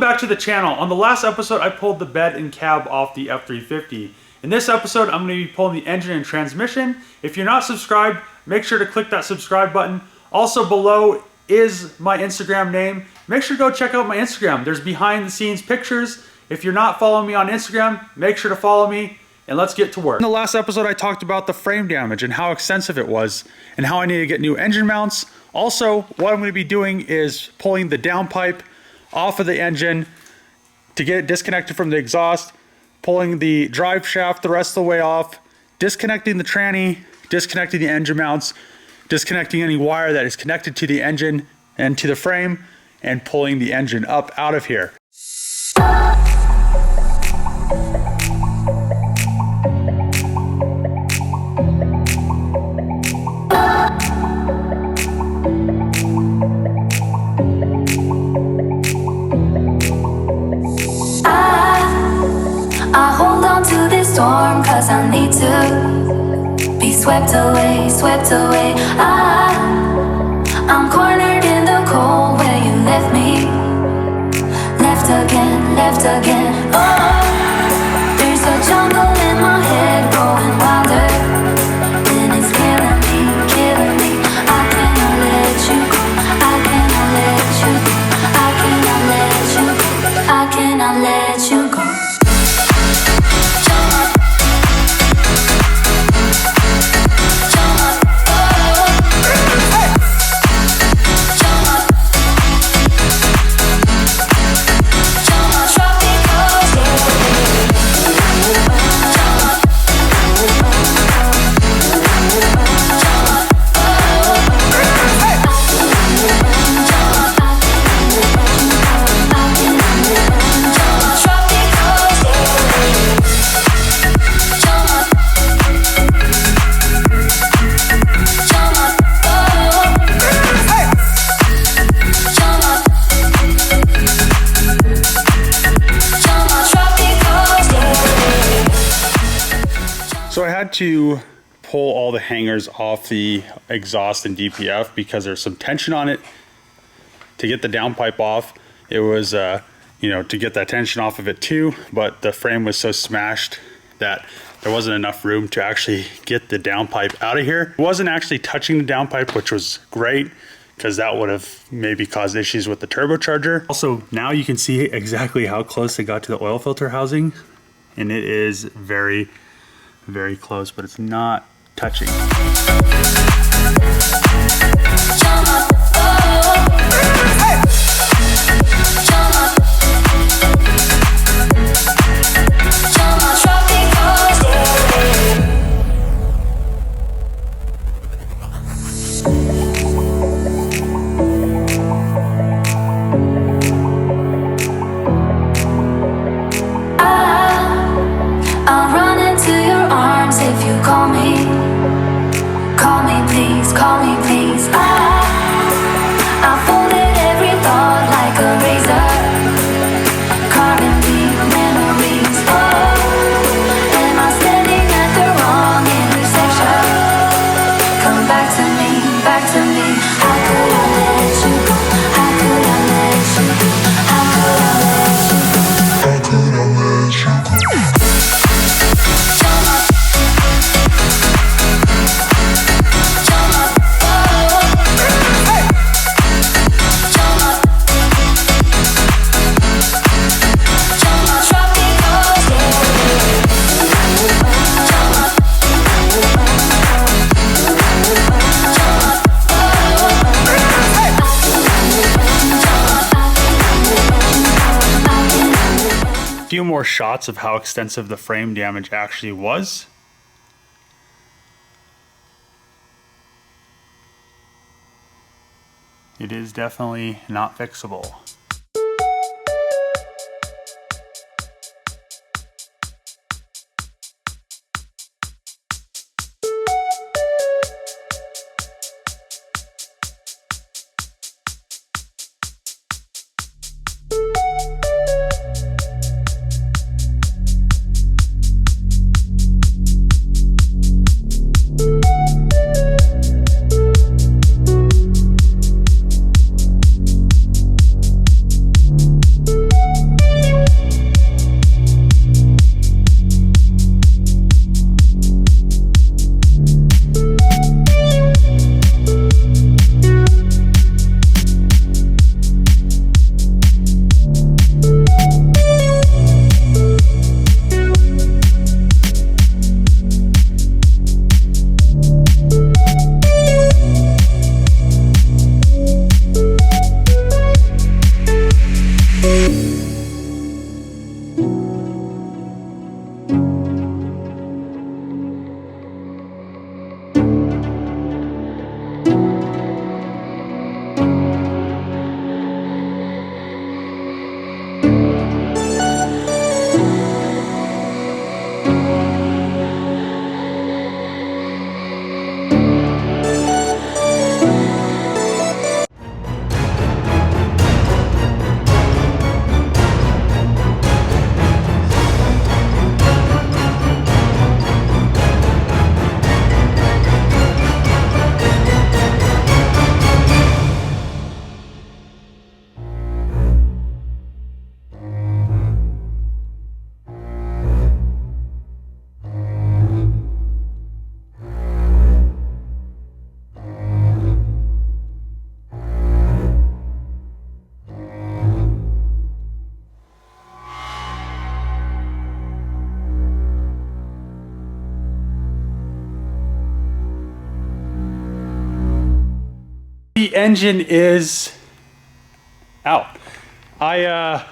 back to the channel. On the last episode, I pulled the bed and cab off the F350. In this episode, I'm going to be pulling the engine and transmission. If you're not subscribed, make sure to click that subscribe button. Also below is my Instagram name. Make sure to go check out my Instagram. There's behind the scenes pictures. If you're not following me on Instagram, make sure to follow me, and let's get to work. In the last episode, I talked about the frame damage and how extensive it was and how I need to get new engine mounts. Also, what I'm going to be doing is pulling the downpipe off of the engine to get it disconnected from the exhaust, pulling the drive shaft the rest of the way off, disconnecting the tranny, disconnecting the engine mounts, disconnecting any wire that is connected to the engine and to the frame, and pulling the engine up out of here. Storm, cause I need to be swept away, swept away. I'm cornered in the cold where you left me. Left again, left again. Oh, there's a jungle in my head growing wilder, and it's killing me, killing me. I cannot let you go, I cannot let you go, I cannot let you go, I cannot let you go. So I had to pull all the hangers off the exhaust and DPF because there's some tension on it. To get the downpipe off, it was, to get that tension off of it too, but the frame was so smashed that there wasn't enough room to actually get the downpipe out of here. It wasn't actually touching the downpipe, which was great because that would have maybe caused issues with the turbocharger. Also, now you can see exactly how close it got to the oil filter housing, and it is very, very close, but it's not touching. Call me please. I folded every thought like a razor, carving deep memories. Oh, am I standing at the wrong intersection? Come back to me, back to me. How could I let you go? How could I let you go? How could I let you go? How could I let you go? Few more shots of how extensive the frame damage actually was. It is definitely not fixable. the engine is out. I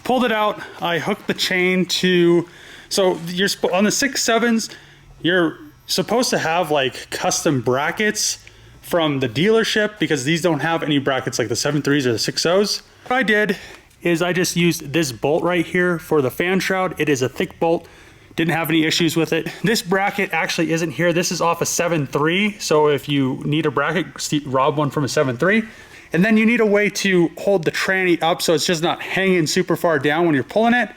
pulled it out. I hooked the chain to, so you're on the 6.7s, you're supposed to have like custom brackets from the dealership because these don't have any brackets like the 7.3s or the 6.0s. What I did is I just used this bolt right here for the fan shroud. It is a thick bolt. Didn't have any issues with it. This bracket actually isn't here. This is off a 7.3. So if you need a bracket, rob one from a 7.3. And then you need a way to hold the tranny up so it's just not hanging super far down when you're pulling it.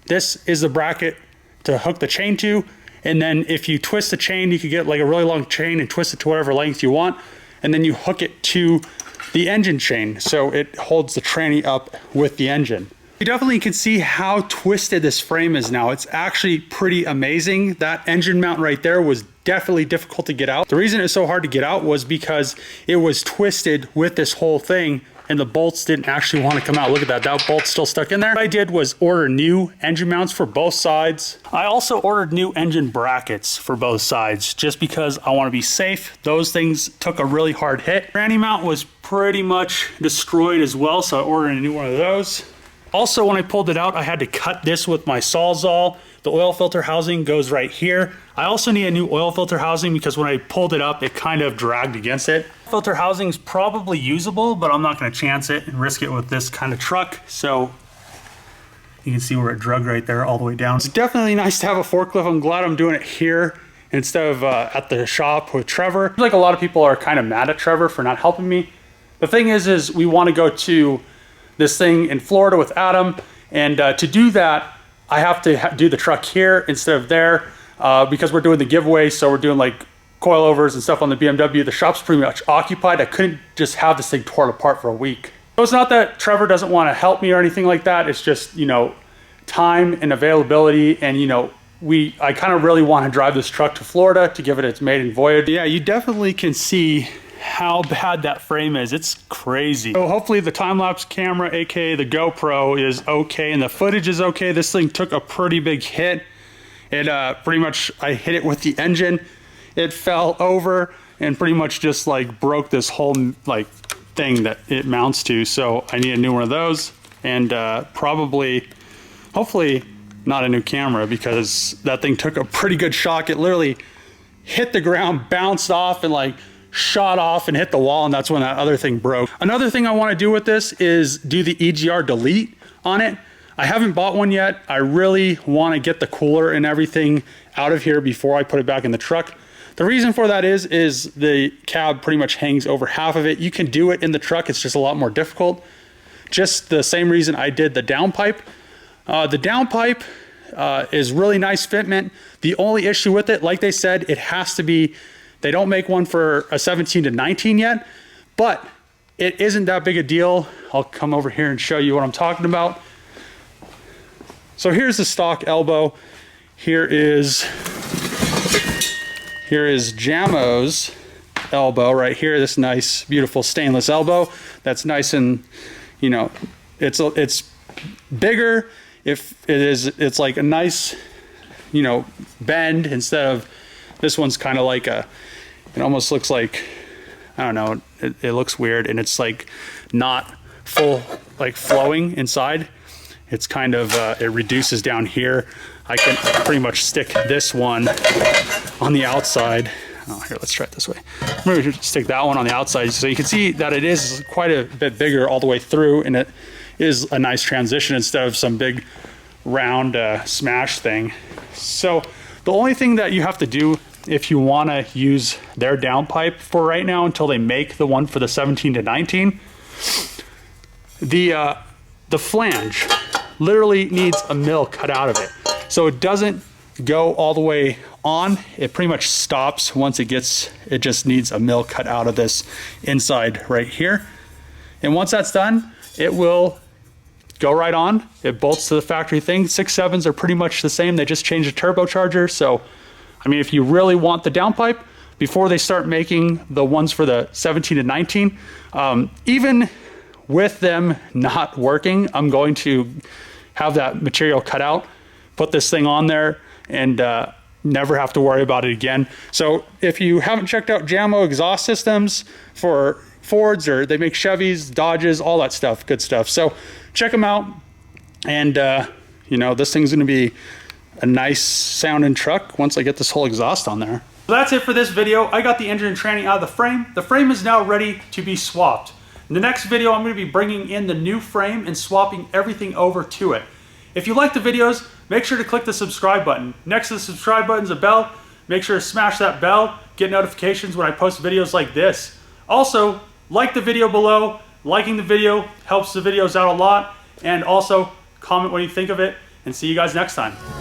This is the bracket to hook the chain to. And then if you twist the chain, you could get like a really long chain and twist it to whatever length you want. And then you hook it to the engine chain so it holds the tranny up with the engine. You definitely can see how twisted this frame is now. It's actually pretty amazing. That engine mount right there was definitely difficult to get out. The reason it's so hard to get out was because it was twisted with this whole thing and the bolts didn't actually want to come out. Look at that, that bolt's still stuck in there. What I did was order new engine mounts for both sides. I also ordered new engine brackets for both sides just because I want to be safe. Those things took a really hard hit. Granny mount was pretty much destroyed as well, so I ordered a new one of those. Also, when I pulled it out, I had to cut this with my Sawzall. The oil filter housing goes right here. I also need a new oil filter housing because when I pulled it up, it kind of dragged against it. Filter housing is probably usable, but I'm not going to chance it and risk it with this kind of truck. So you can see where it drug right there all the way down. It's definitely nice to have a forklift. I'm glad I'm doing it here instead of at the shop with Trevor. I feel like a lot of people are kind of mad at Trevor for not helping me. The thing is we want to go to this thing in Florida with Adam, and to do that I have to do the truck here instead of there because we're doing the giveaway. So we're doing like coilovers and stuff on the BMW. The shop's pretty much occupied. I couldn't just have this thing torn apart for a week. So it's not that Trevor doesn't want to help me or anything like that. It's just, you know, time and availability, and you know, I kind of really want to drive this truck to Florida to give it its maiden voyage. Yeah, you definitely can see how bad that frame is. It's crazy. So hopefully the time-lapse camera, aka the GoPro, is okay and the footage is okay. This thing took a pretty big hit. It pretty much, I hit it with the engine. It fell over and pretty much just like broke this whole like thing that it mounts to. So I need a new one of those, and probably, hopefully not a new camera, because that thing took a pretty good shock. It literally hit the ground, bounced off, and like shot off and hit the wall, and that's when that other thing broke. Another thing I want to do with this is do the EGR delete on it. I haven't bought one yet. I really want to get the cooler and everything out of here before I put it back in the truck. The reason for that is the cab pretty much hangs over half of it. You can do it in the truck, it's just a lot more difficult. Just the same reason I did the downpipe. The downpipe is really nice fitment. The only issue with it, like they said, it has to be, they don't make one for a 17 to 19 yet, but it isn't that big a deal. I'll come over here and show you what I'm talking about. So here's the stock elbow. Here is Jamo's elbow right here. This nice, beautiful stainless elbow. That's nice, and you know, it's bigger. It's like a nice, you know, bend instead of this one's kind of like a, it almost looks like, I don't know, it looks weird, and it's like not full, like flowing inside. It's kind of, it reduces down here. I can pretty much stick this one on the outside. Oh, here, let's try it this way. Maybe stick that one on the outside so you can see that it is quite a bit bigger all the way through, and it is a nice transition instead of some big round smash thing. So the only thing that you have to do if you want to use their downpipe for right now until they make the one for the 17 to 19, the flange literally needs a mill cut out of it. So it doesn't go all the way on. It pretty much stops once it just needs a mill cut out of this inside right here. And once that's done, it will go right on. It bolts to the factory thing. 6.7s are pretty much the same. They just changed the turbocharger. So, I mean, if you really want the downpipe, before they start making the ones for the 17 to 19, even with them not working, I'm going to have that material cut out, put this thing on there, and never have to worry about it again. So if you haven't checked out Jamo exhaust systems for Fords, or they make Chevys, Dodges, all that stuff, good stuff. So check them out. And you know, this thing's gonna be a nice sounding truck once I get this whole exhaust on there. So that's it for this video. I got the engine and tranny out of the frame. The frame is now ready to be swapped. In the next video, I'm going to be bringing in the new frame and swapping everything over to it. If you like the videos, make sure to click the subscribe button. Next to the subscribe button is a bell. Make sure to smash that bell, get notifications when I post videos like this. Also, like the video below. Liking the video helps the videos out a lot. And also, comment what you think of it, and see you guys next time.